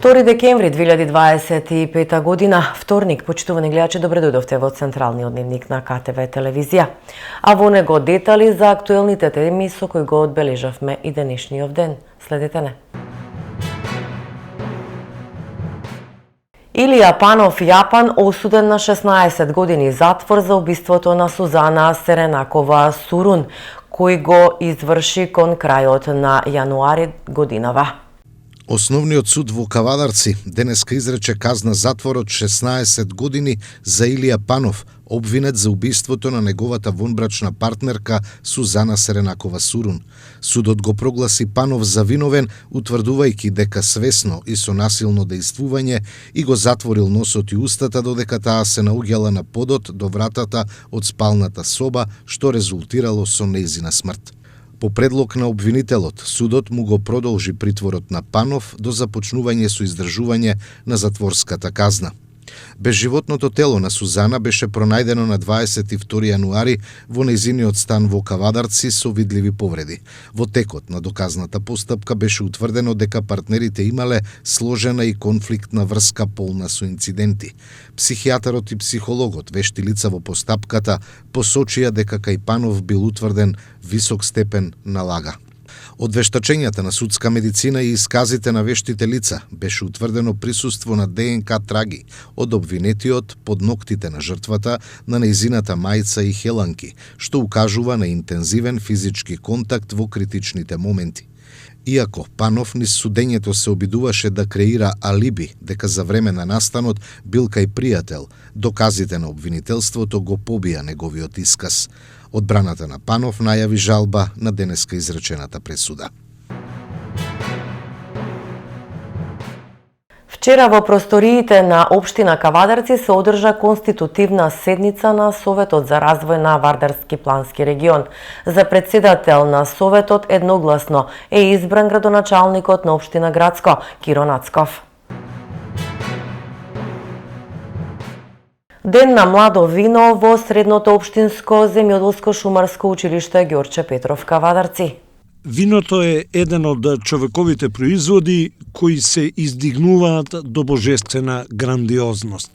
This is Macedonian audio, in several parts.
2 декември 2025 година, вторник, почитувани гледачи, добре дојдовте во централниот дневник на КТВ телевизија. А во него детали за актуелните теми со кои го одбележавме и денешниот ден. Следете не. Илија Панов Јапан осуден на 16 години затвор за убиството на Сузана Серенакова Сурун, кој го изврши кон крајот на јануари годинава. Основниот суд во Кавадарци денеска изрече казна затвор од 16 години за Илија Панов, обвинет за убиството на неговата вонбрачна партнерка Сузана Серенакова Сурун. Судот го прогласи Панов за виновен, утврдувајќи дека свесно и со насилно дејствување и го затворил носот и устата додека таа се наоѓала на подот до вратата од спалната соба, што резултирало со нејзина смрт. По предлог на обвинителот, судот му го продолжи притворот на Панов до започнување со издржување на затворската казна. Безживотното тело на Сузана беше пронајдено на 22 јануари во нејзиниот стан во Кавадарци со видливи повреди. Во текот на доказната постапка беше утврдено дека партнерите имале сложена и конфликтна врска полна со инциденти. Психијатарот и психологот, вешти лица во постапката, посочија дека кај Панов бил утврден висок степен на лага. Од вештачењата на судска медицина и исказите на вештите лица беше утврдено присуство на ДНК траги од обвинетиот под ноктите на жртвата, на нејзината мајца и хеланки, што укажува на интензивен физички контакт во критичните моменти. Иако Панов низ судењето се обидуваше да креира алиби дека за време на настанот бил кај пријател, доказите на обвинителството го побија неговиот исказ. Одбраната на Панов најави жалба на денеска изречената пресуда. Вчера во просториите на општина Кавадарци се одржа конститутивна седница на Советот за развој на Вардарски плански регион. За председател на Советот едногласно е избран градоначалникот на општина Градско, Киро Нацков. Ден на младо вино во Средното општинско земјоделско шумарско училиште Ѓорче Петров Кавадарци. Виното е еден од човековите производи кои се издигнуваат до божествена грандиозност.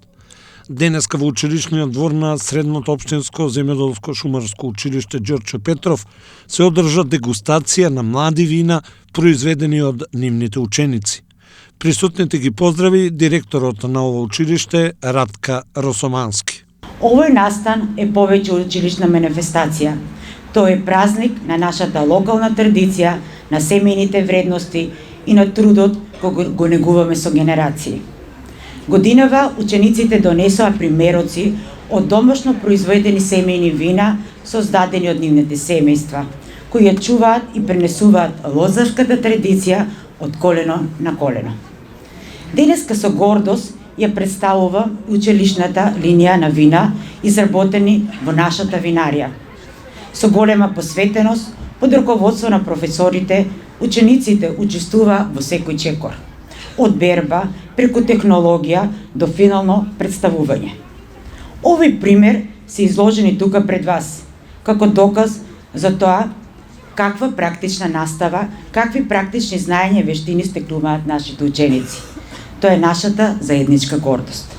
Денеска во училишниот двор на Средното општинско земјоделско шумарско училиште Ѓорче Петров се одржа дегустација на млади вина произведени од нивните ученици. Присутните ги поздрави директорот на ова училиште Радка Росомански. Овој настан е повеќе училишна манифестација. Тој е празник на нашата локална традиција, на семејните вредности и на трудот кој го негуваме со генерации. Годинава учениците донесоа примероци од домашно произведени семејни вина создадени од нивните семејства, кои ја чуваат и пренесуваат лозарската традиција од колено на колено. Денеска со гордост ја представува училишната линија на вина изработени во нашата винарија. Со голема посветеност, под раководство на професорите, учениците учествува во секој чекор, од берба преку технологија до финално представување. Овој пример се изложени тука пред вас, како доказ за тоа каква практична настава, какви практични знаења и вештини стекнуваат нашите ученици. Тоа е нашата заедничка гордост.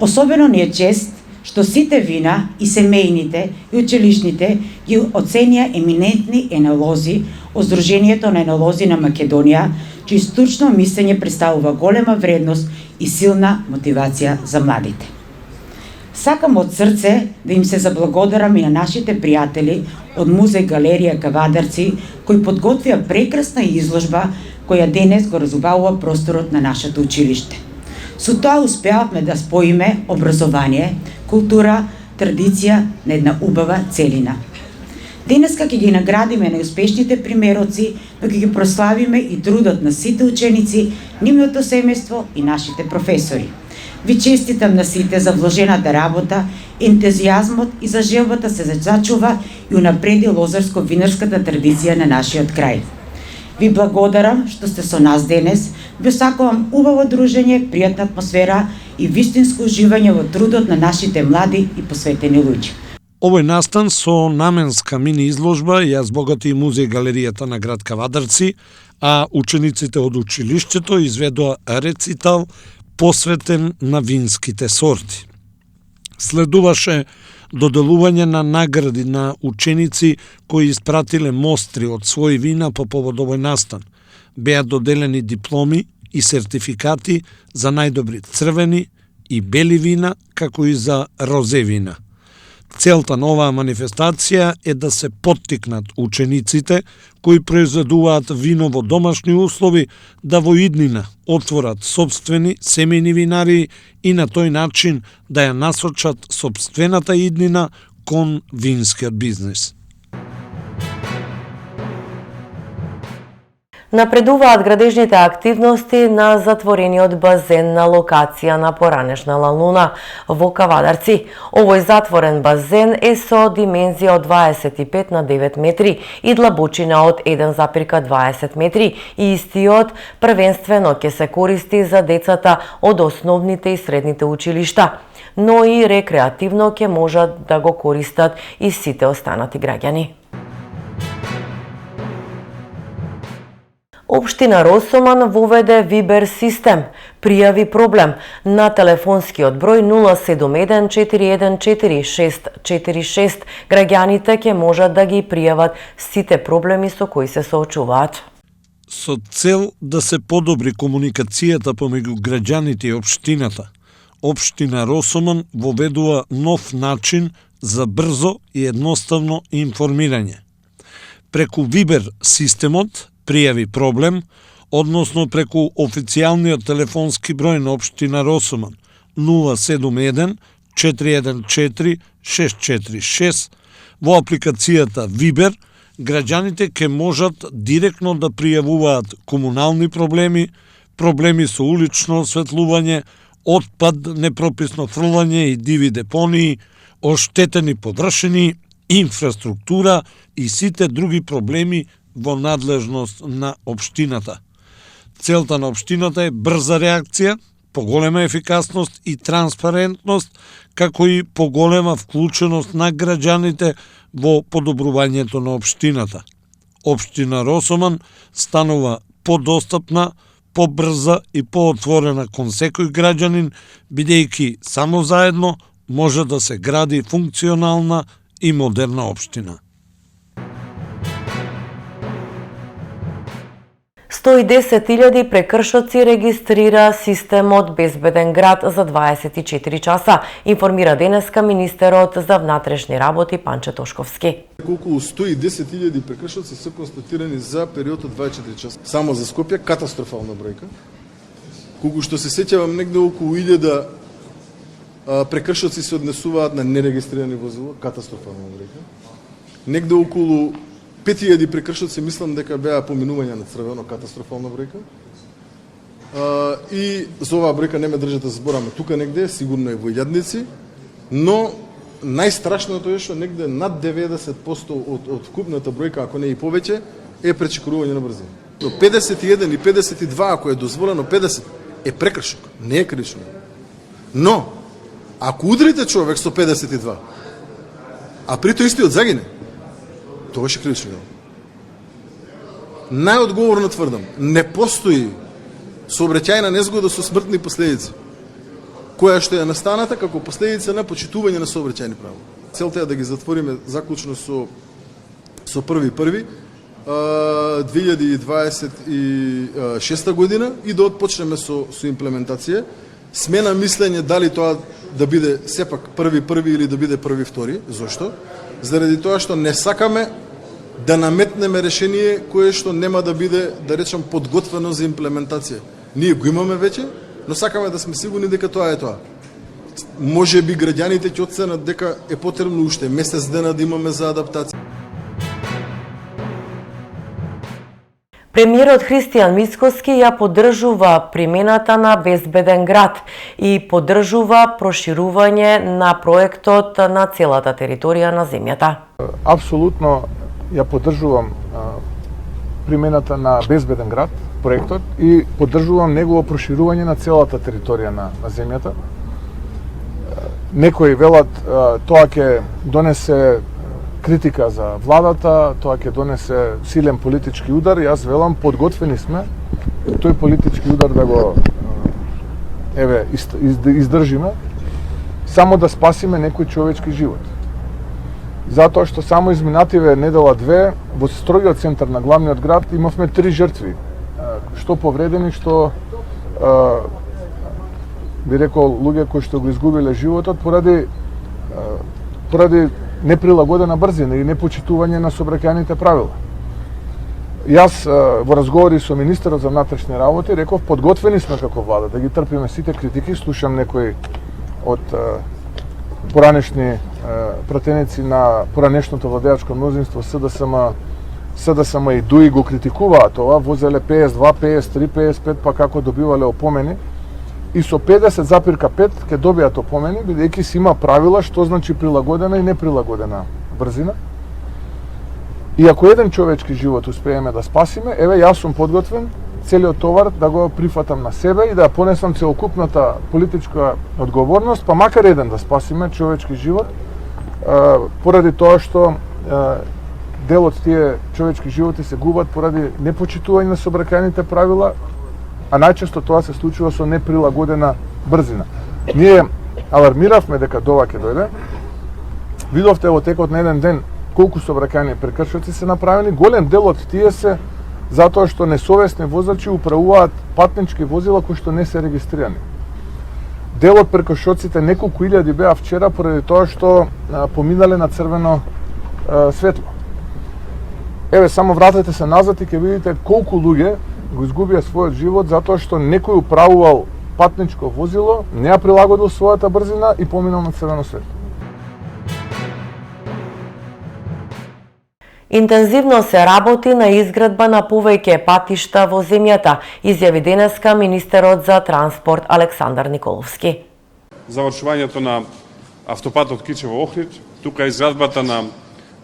Особено ни е чест што сите вина и семејните и училишните ги оценија еминентни енолози од Сдруженијето на енолози на Македонија, чиј стручно мислење представува голема вредност и силна мотивација за младите. Сакам од срце да им се заблагодарам и на нашите пријатели од Музеј Галерија Кавадарци, кои подготвија прекрасна изложба која денес го разубавува просторот на нашето училиште. Со тоа успеавме да споиме образование, култура, традиција на една убава целина. Денеска ќе ги наградиме најуспешните примероци, но ќе ги прославиме и трудот на сите ученици, нивното семејство и нашите професори. Ви честитам на сите за вложената работа, ентузијазмот и за желбата се зачува и унапреди лозарско-винарската традиција на нашиот крај. Ви благодарам што сте со нас денес, ви сакувам убаво дружење, пријатна атмосфера и вистинско уживање во трудот на нашите млади и посветени луѓе. Овој настан со наменска мини изложба ја збогати Музеј Галеријата на град Кавадарци, а учениците од училиштето изведоа рецитал посветен на винските сорти. Следуваше доделување на награди на ученици кои испратиле мостри од своји вина по повод овој настан. Беа доделени дипломи и сертификати за најдобри црвени и бели вина, како и за розе вина. Целта на оваа манифестација е да се поттикнат учениците кои произведуваат вино во домашни услови да во иднина отворат сопствени семејни винарии и на тој начин да ја насочат сопствената иднина кон винскиот бизнис. Напредуваат градежните активности на затворениот базен на локација на поранешна лалуна во Кавадарци. Овој затворен базен е со димензија од 25 на 9 метри и длабочина од 1,20 метри и истиот првенствено ќе се користи за децата од основните и средните училишта, но и рекреативно ќе можат да го користат и сите останати граѓани. Општина Росоман воведе Вибер систем. Пријави проблем на телефонскиот број 071 414 646. Граѓаните ќе можат да ги пријават сите проблеми со кои се соочуваат. Со цел да се подобри комуникацијата помеѓу граѓаните и општината, Општина Росоман воведува нов начин за брзо и едноставно информирање. Преку Вибер системот пријави проблем, односно преку официјалниот телефонски број на Општина Росоман 071 414 646, во апликацијата Вибер, граѓаните ќе можат директно да пријавуваат комунални проблеми, проблеми со улично осветлување, отпад, непрописно фрлање и диви депонии, оштетени површини, инфраструктура и сите други проблеми во надлежност на општината. Целта на општината е брза реакција, поголема ефикасност и транспарентност, како и поголема вклученост на граѓаните во подобрувањето на општината. Општина Росоман станува подостапна, побрза и поотворена кон секој граѓанин, бидејќи само заедно може да се гради функционална и модерна општина. 110.000 прекршоци регистрира системот Безбеден град за 24 часа, информира денеска министерот за внатрешни работи Панче Тошковски. Околу 110.000 прекршоци се констатирани за период од 24 часа. Само за Скопје катастрофална бројка. Колку што се сеќавам, негде околу 1000 прекршоци се однесуваат на нерегистрирани возила, катастрофална бројка. Негде околу 5000 прекршоци мислам дека беа поминување на црвено, катастрофална бројка. И за оваа бројка не ме држате да збораме тука негде, сигурно е во илјадници, но најстрашното е што негде над 90% од вкупната бројка, ако не и повеќе, е пречекорување на брзина. Но 51 и 52, ако е дозволено 50, е прекршок, не е крично. Но, ако удрите човек со 52, а при тоа истиот загине, тогаш е крично дело. Најодговорно тврдам, не постои сообраќајна незгода со смртни последици, која што е настаната како последица на почитување на сообраќајни правила. Целта е да ги затвориме заклучно со 1.1.2026 година и да отпочнеме со имплементација. Смена мислење дали тоа да биде сепак 1.1 или да биде 1.2. Зошто? Заради тоа што не сакаме да наметнеме решение кое што нема да биде, да речам, подготвено за имплементација. Ние го имаме веќе, но сакаме да сме сигурни дека тоа е тоа. Може би граѓаните ќе оценат дека е потребно уште месец дена да имаме за адаптација. Премиерот Христијан Мицкоски ја поддржува примената на Безбеден град и поддржува проширување на проектот на целата територија на земјата. Апсолутно ја поддржувам примената на Безбеден град, проектот, и поддржувам негово проширување на целата територија на земјата. Некои велат тоа ќе донесе критика за владата, тоа ќе донесе силен политички удар. Јас велам, подготвени сме тој политички удар да го издржиме, само да спасиме некој човечки живот. Затоа што само изминативе недела-две во строгиот центар на главниот град имавме 3 жртви, што повредени, што би рекол луѓе кои што го изгубиле животот поради неприлагодена брзина и непочитување на сообраќајните правила. Јас во разговори со министерот за внатрешни работи реков, подготвени сме како влада да ги трпиме сите критики. Слушам некои од поранешни пратеници на поранешното владеачко мнозинство СДСМ и ДУИ го критикуваат ова, возеле 52, 53, 55, па како добивале опомени. И со 50,5 ќе добијат опомени, бидејќи си има правила што значи прилагодена и неприлагодена брзина. И ако еден човечки живот успееме да спасиме, еве јас сум подготвен целиот товар да го прифатам на себе и да понесам целокупната политичка одговорност, па макар еден да спасиме човечки живот, поради тоа што дел од тие човечки животи се губат поради непочитување на сообраќајните правила, а најчесто тоа се случува со неприлагодена брзина. Ние алармиравме дека ова ќе дојде. Видовте во текот на еден ден колку сообраќајни прекршоци се направени. Голем дел од тие се затоа што несовесни возачи управуваат патнички возила кои што не се регистрирани. Дел од прекршоците, неколку илјади беа вчера поради тоа што поминале на црвено светло. Еве, само вратете се назад и ќе видите колку луѓе го изгубија својот живот затоа што некој управувал патничко возило, не ја прилагодил својата брзина и поминал на црвено светло. Интензивно се работи на изградба на повеќе патишта во земјата, изјави денеска министерот за транспорт Александар Николовски. Завршувањето на автопатот Кичево-Охрид, тука изградбата на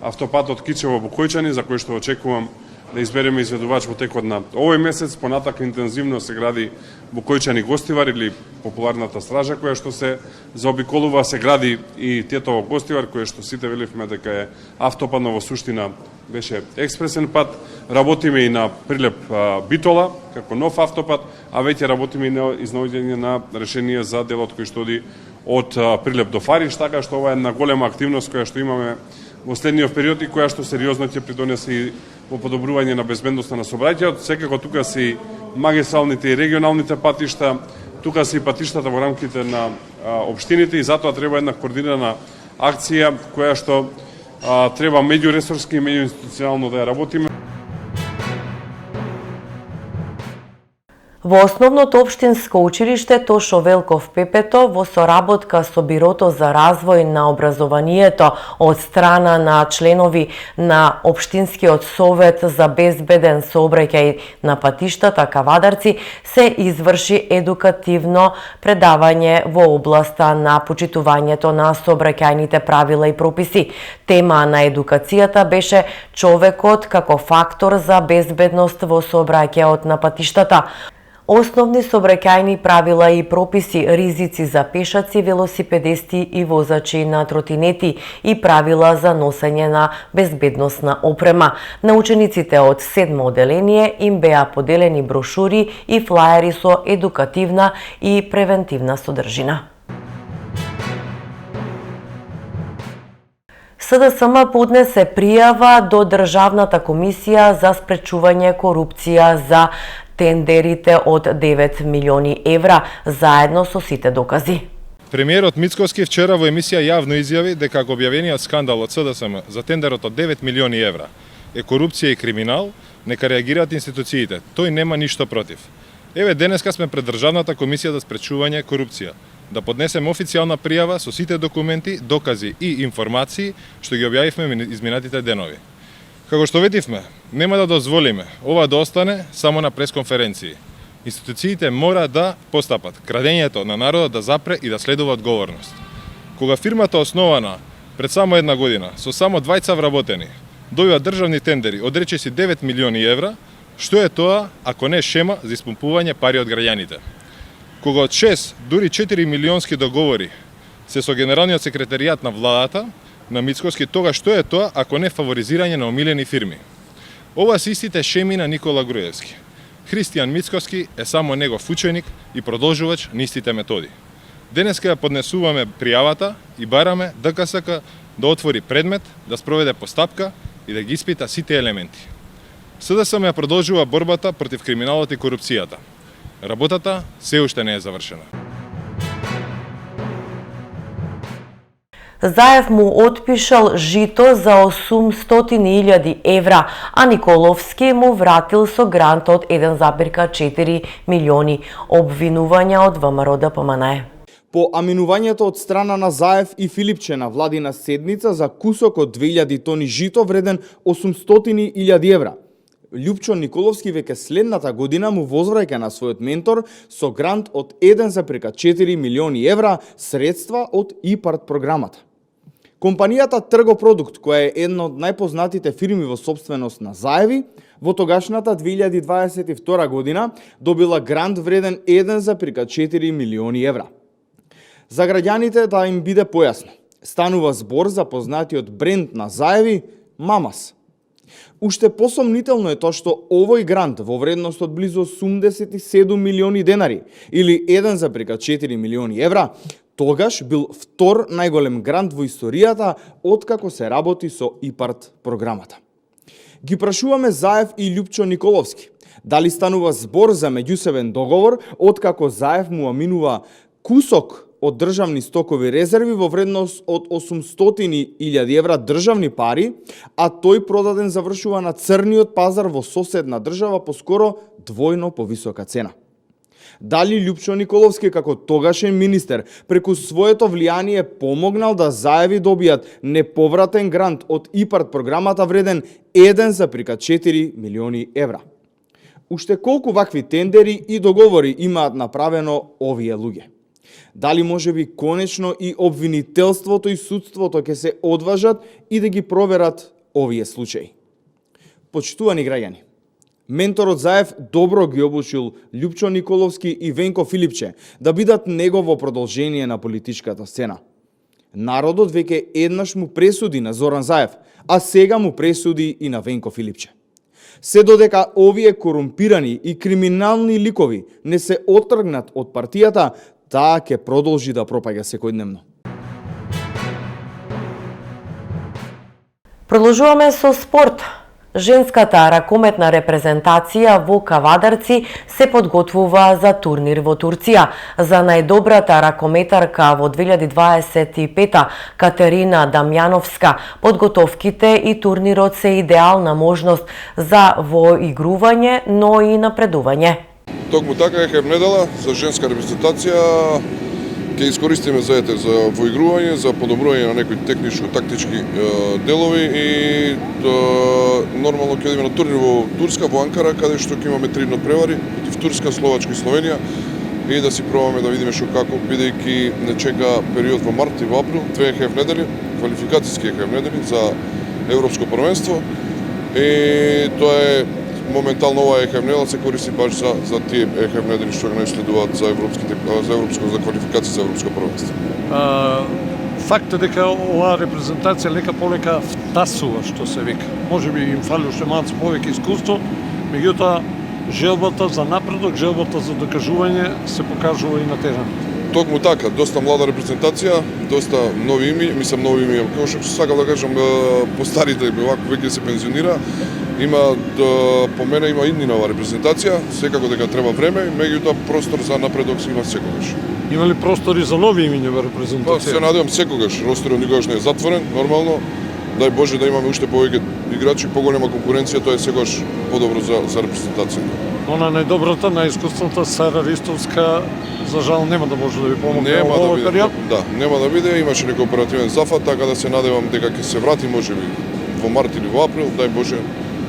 автопатот Кичево-Букојчани, за кој што очекувам да избереме изведувач во текот на овој месец. Понатака интензивно се гради Букојчани-Гостивар или популарната стража која што се заобиколува, се гради и Тетово-Гостивар, која што сите велевме дека е автопат, но во суштина беше експресен пат. Работиме и на Прилеп Битола како нов автопат, а веќе работиме и на изнаоѓање на решение за делот кој што оди од Прилеп до Фариш, така што ова е една голема активност која што имаме во следниот период и која што сериозно ќе придонесе и во подобрување на безбедноста на сообраќајот. Секако тука се и магистралните и регионалните патишта, тука се и патиштата во рамките на општините и затоа треба една координирана акција која што треба меѓуресорски и меѓуинституционално да ја работиме. Во основното општинско училиште Тошо Велков Пепето во соработка со Бирото за развој на образованието од страна на членови на Општинскиот совет за безбеден сообраќај на патиштата Кавадарци се изврши едукативно предавање во областа на почитувањето на сообраќајните правила и прописи. Тема на едукацијата беше човекот како фактор за безбедност во сообраќајот на патиштата. Основни сообраќајни правила и прописи, ризици за пешаци, велосипедисти и возачи на тротинети и правила за носење на безбедносна опрема. На учениците од 7 оделение им беа поделени брошури и флаери со едукативна и превентивна содржина. СДСМ поднесе пријава до Државната комисија за спречување корупција за тендерите од 9 милиони евра, заедно со сите докази. Премиерот Мицковски вчера во емисија јавно изјави дека го објавениот скандал од СДСМ за тендерот од 9 милиони евра е корупција и криминал, нека реагираат институциите. Тој нема ништо против. Еве, денеска сме пред Државната комисија за спречување корупција, да поднесем официјална пријава со сите документи, докази и информации што ги објавивме изминатите денови. Како што видивме, нема да дозволиме ова да остане само на пресконференции. Институциите мора да постапат крадењето на народот да запре и да следува одговорност. Кога фирмата основана пред само една година со само 2 вработени добива државни тендери од речиси 9 милиони евра, што е тоа ако не шема за испумпување пари од граѓаните? Кога од 6, дури 4 милионски договори се со генералниот секретаријат на владата, на Мицкоски, тога што е тоа ако не фаворизирање на омилени фирми? Ова се истите шеми на Никола Груевски. Христијан Мицкоски е само негов ученик и продолжувач на истите методи. Денеска ја поднесуваме пријавата и бараме ДКСК да отвори предмет, да спроведе постапка и да ги испита сите елементи. СДСМ ја продолжува борбата против криминалот и корупцијата. Работата се уште не е завршена. Заев му отпишал жито за 800.000 евра, а Николовски му вратил со грант од 1,4 милиони. Обвинувања од ВМРО ДПМН. По аминувањето од страна на Заев и Филипче на владина седница за кусок од 2000 тони жито вреден 800.000 евра, Љупчо Николовски веќе следната година му возвраќа на својот ментор со грант од 1,4 милиони евра средства од ИПАРТ програмата. Компанијата Тргопродукт, која е една од најпознатите фирми во сопственост на Заеви, во тогашната 2022 година добила грант вреден 1,4 милиони евра. За граѓаните да им биде појасно, станува збор за познатиот бренд на Заеви Мамас. Уште посомнително е тоа што овој грант во вредност од близу 87 милиони денари или 1,4 милиони евра тогаш бил втор најголем грант во историјата откако се работи со ИПАРТ програмата. Ги прашуваме Заев и Љупчо Николовски дали станува збор за меѓусебен договор откако Заев му аминува кусок од државни стокови резерви во вредност од 800.000 евра државни пари, а тој продаден завршува на црниот пазар во соседна држава по скоро двојно повисока цена. Дали Љупчо Николовски како тогашен министер преку своето влијание помогнал да Заеви добијат неповратен грант од ИПАРТ програмата вреден 1,4 милиони евра? Уште колку вакви тендери и договори имаат направено овие луѓе? Дали може би конечно и обвинителството и судството ќе се одважат и да ги проверат овие случаи? Почитувани граѓани, менторот Заев добро ги обучил Љупчо Николовски и Венко Филипче да бидат негово продолжение на политичката сцена. Народот веќе еднаш му пресуди на Зоран Заев, а сега му пресуди и на Венко Филипче. Се додека овие корумпирани и криминални ликови не се оттргнат од партијата, таа ќе продолжи да пропаѓа секојдневно. Продолжуваме со спорт. Женската ракометна репрезентација во Кавадарци се подготвува за турнир во Турција. За најдобрата ракометарка во 2025 Катерина Дамјановска, подготовките и турнирот се идеална можност за воигрување, но и напредување. Токму така е недела за женска репрезентација ќе искористиме заете за воигрување, за подобрување на некои техничко-тактички делови и нормално ќе одиме на турнир во Турска, во Анкара, каде што ќе имаме 3 надпревари против Турска, Словачка и Словенија и да си пробаме да видиме што како, бидејќи не чека период во март и во април, 2 ЕХФ недели, квалификацијски ЕХФ недели за европско првенство и тоа е моментално ова ЕХФ недела се користи баш за тие ЕХФ недели што го наследуваат за за квалификација за европско првенство. Факт е дека оваа репрезентација лека полека втасува, што се вика. Може би им фали уште малку повеќе искуство, меѓутоа желбата за напредок, желбата за докажување се покажува и на терен. Токму така, доста млада репрезентација, доста нови имиња, мислам нови имиња, како што сакам да кажам, постарите вако веќе се пензионира. Има по мене има иднина ова репрезентација, секако дека треба време, меѓутоа простор за напредок се има секогаш. Има ли простори за нови имиња во репрезентација? Се надевам секогаш, ростерот никогаш не е затворен, нормално. Дај Боже да имаме уште повеќе играчи, поголема конкуренција, тоа е секогаш подобро за репрезентацијата. Она најдобрата, најискусната Сара Ристовска, за жал нема да може да ви помогне во овој период. Да, нема да биде, имаше некој оперативен зафат, така да се надевам дека ќе се врати можеби во март или во април, дај Боже,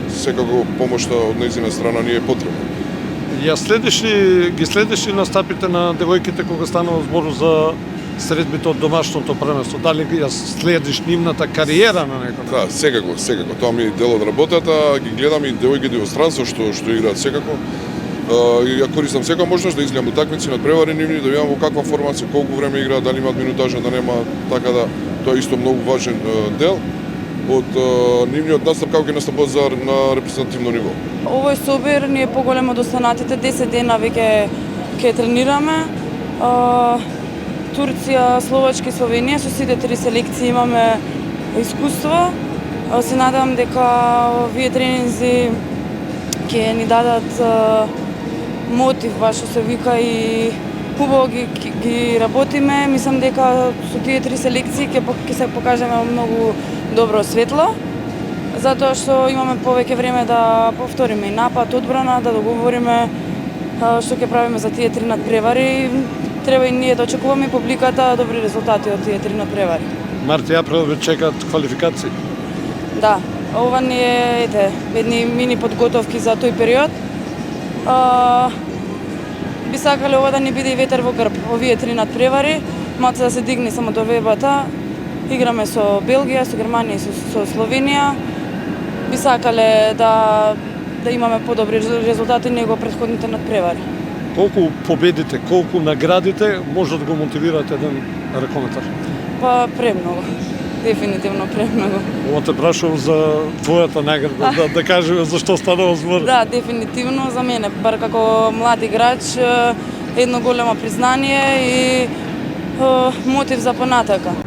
секако помошта од нејзина страна ни е потребна. Ги следиш ли настапите на девојките кога станува збор за средбите од домашното првенство? Дали ја следиш нивната кариера на некој? Да, секако. Тоа ми е дел од работата, ги гледам и девојките во странство што играат секако. Ја користам секоја можност да изгледам утакмици, надпревари нивни, да видам во каква форма се, колку време играат, дали имаат минутажа, да нема, така да тоа е исто многу важен дел од нивниот настап како ќе настапува на репрезентативно ниво. Овој собир ни е поголем од останатите, 10 дена веќе ќе тренираме. Турција, Словачка и Словенија со сите 3 селекции имаме искуство. Се надам дека овие тренинзи ќе ни дадат мотив, баш што се вика, и хубаво ги работиме. Мислам дека со тие 3 селекции ќе се покажеме многу добро светло, затоа што имаме повеќе време да повториме и напад, одбрана, да договориме што ќе правиме за тие 3 надпревари. Треба и ние да очекуваме публиката добри резултати од тие 3 надпревари. Март и април ве чекаат квалификации. Да, ова ни е едни мини подготовки за тој период. Би сакале ова да ни биде и ветер во грб, овие 3 надпревари, малце да се дигне само до вебата. Играме со Белгија, со Германија и со Словенија. Би сакале да имаме подобри резултати него претходните надпревари. Колку победите, колку наградите може да го мотивирате еден ракометар? Па премногу. Дефинитивно премногу. Ова те прашувам за твојата награда, да кажеме за што станува збор. Да, дефинитивно за мене, бар како млад играч, едно големо признание и мотив за понатака.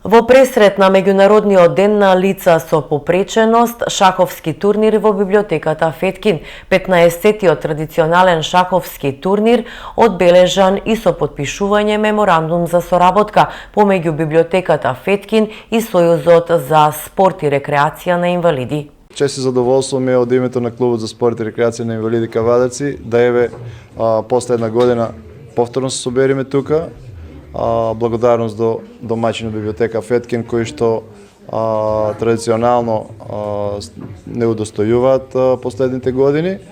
Во пресрет на меѓународниот ден на лица со попреченост, шаховски турнир во библиотеката Феткин, 15-тиот традиционален шаховски турнир, одбележан и со подпишување меморандум за соработка помеѓу библиотеката Феткин и Сојузот за спорт и рекреација на инвалиди. Чест и задоволство ми е од името на Клубот за спорт и рекреација на инвалиди Кавадарци да еве после една година повторно се собериме тука. Благодарност до домаќинот библиотека Феткин, кои што традиционално не удостојуваат последните години.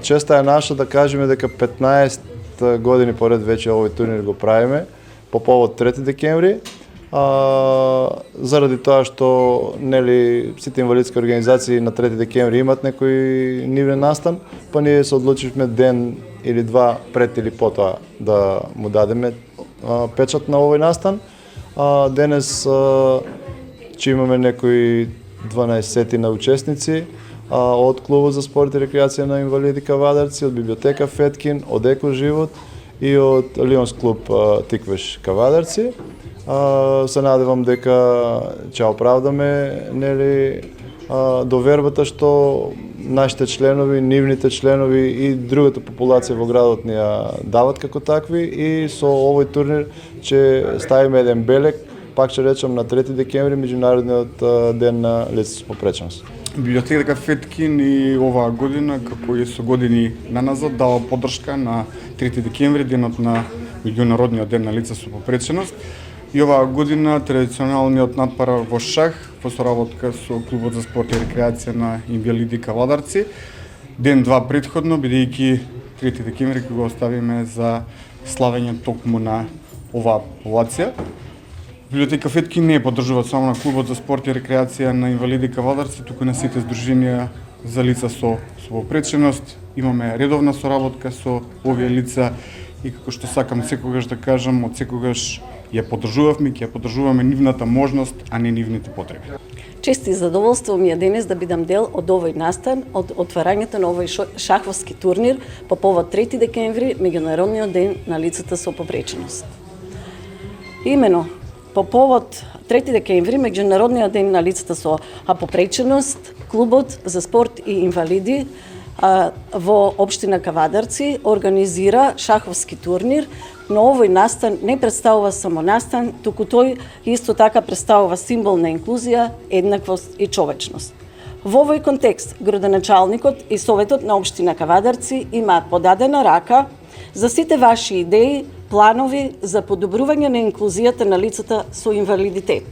Честа е наша да кажеме дека 15 години поред веќе овој турнир го правиме по повод 3 декември. Заради тоа што нели сите инвалидски организации на 3 декември имат некој нивен настан, па ние се одлучивме ден или два пред или потоа да му дадеме печат на овој настан. Денес че имаме некои 12 на учесници од Клубот за спорт и рекреација на инвалиди Кавадарци, од библиотека Феткин, од Еко живот и од Лионс клуб Тиквеш Кавадарци. Се надевам дека ќе оправдаме нели довербата што нашите членови, нивните членови и другата популација во градот ни ја дават како такви, и со овој турнир ќе ставиме еден белег, пак ќе речам, на 3 декември, меѓународниот ден на лица со попреченост. Библиотека Феткин и оваа година, како и со години наназад, дава поддршка на 3 декември, денот на меѓународниот ден на лица со попреченост. И оваа година традиционалниот надпар во шах во соработка со Клубот за спорт и рекреација на инвалиди Кавадарци. Ден-два претходно, бидејќи 3 декември ќе го оставиме за славење токму на оваа популација. Библиотека Феткин не поддржува само на Клубот за спорт и рекреација на инвалиди Кавадарци, туку на сите здруженија за лица со попреченост. Имаме редовна соработка со овие лица и како што сакам секогаш да кажам, од секогаш ја поддржувавме, ќе ја поддржуваме нивната можност, а не нивните потреби. Чест и задоволство ми е денес да бидам дел од овој настан, од отварањето на овој шаховски турнир по повод 3 декември, меѓународниот ден на лицата со попреченост. Имено, по повод 3 декември, меѓународниот ден на лицата со попреченост, Клубот за спорт и инвалиди во општина Кавадарци организира шаховски турнир, но овој настан не представува само настан, туку тој исто така представува символ на инклузија, еднаквост и човечност. Во овој контекст, градоначалникот и Советот на општина Кавадарци имаат подадена рака за сите ваши идеи, планови за подобрување на инклузијата на лицата со инвалидитет.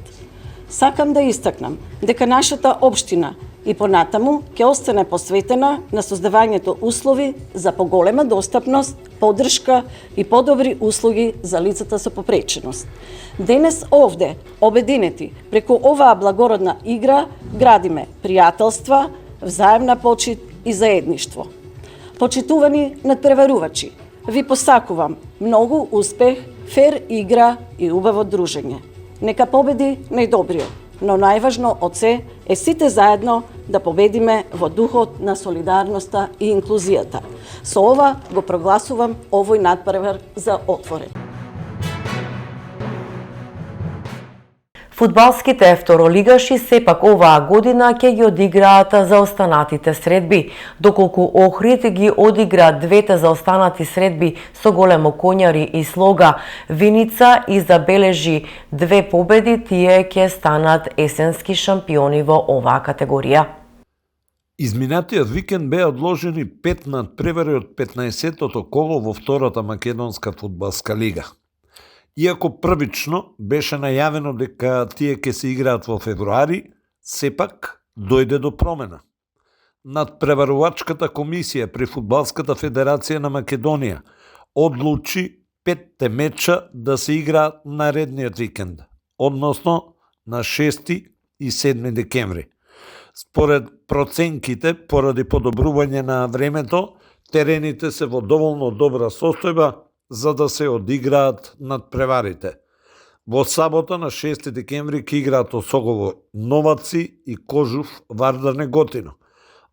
Сакам да истакнам дека нашата општина и понатаму ќе остане посветена на создавањето услови за поголема достапност, поддршка и подобри услуги за лицата со попреченост. Денес овде, обединети, преку оваа благородна игра, градиме пријателства, взаемна почит и заедништво. Почитувани надпреварувачи, Ви посакувам многу успех, фер игра и убаво дружење. Нека победи најдобриот, но најважно од се е сите заедно да победиме во духот на солидарноста и инклузијата. Со ова го прогласувам овој надпревар за отворен. Фудбалските второлигаши сепак оваа година ќе ги одиграат заостанатите средби, доколку Охрид ги одигра двете заостанати средби со Големо Коњари и Слога. Виница и забележи 2 победи, тие ќе станат есенски шампиони во оваа категорија. Изминатиот викенд беа одложени 5 надпревари од 15-тото коло во втората македонска фудбалска лига. Иако првично беше најавено дека тие ќе се играат во февруари, сепак дојде до промена. Надпреварувачката комисија при Фудбалската федерација на Македонија одлучи 5 меча да се играат наредниот викенд, односно на 6 и 7 декември. Според проценките, поради подобрување на времето, терените се во доволно добра состојба за да се одиграат надпреварите. Во сабота на 6 декември ќе играат Осогово Новаци и Кожув Вардар Неготино.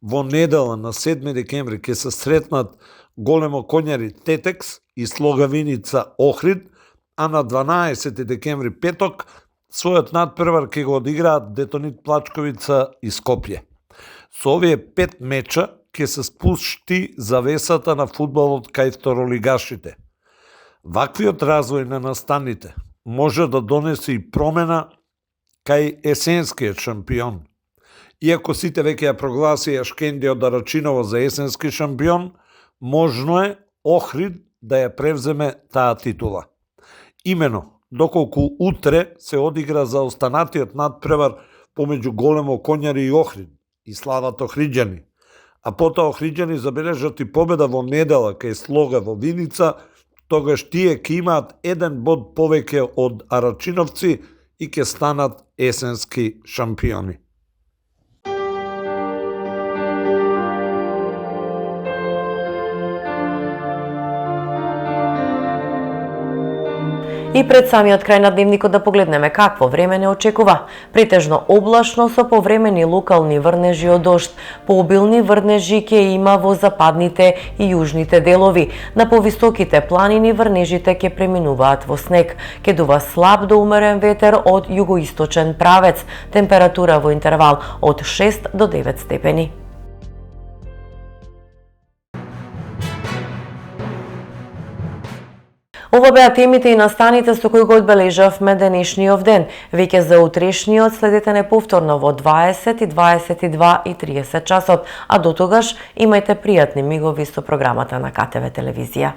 Во недела на 7 декември ќе се сретнат Големо Коњари Тетекс и Слога Виница Охрид, а на 12 декември петок својот надпревар ќе го одиграат Детонит Плачковица и Скопје. Со овие 5 меча ќе се спушти завесата на фудбалот кај второлигашите. Ваквиот развој на настаните може да донесе и промена кај есенскиот шампион. Иако сите веќе ја прогласија Шкендија од Арачиново за есенски шампион, можно е Охрид да ја превземе таа титула. Имено, доколку утре се одигра за останатиот надпревар помеѓу Големо Коњари и Охрид и слават охриѓани, а потоа охриѓани забележат и победа во недела кај Слога во Виница, тогаш тие ќе имаат 1 бод повеќе од арачиновци и ќе станат есенски шампиони. И пред самиот крај на дневникот да погледнеме какво време не очекува. Претежно облачно со повремени локални врнежи од дожд. Пообилни врнежи ќе има во западните и јужните делови. На повисоките планини врнежите ќе преминуваат во снег. Ќе дува слаб до умерен ветер од југоисточен правец. Температура во интервал од 6 до 9 степени. Ова беа темите и настаните со кои го одбележавме денешниот ден. Веќе за утрешниот следете неповторно во 20 и 22 и 30 часот, а до тогаш имајте пријатни мигови со програмата на КТВ телевизија.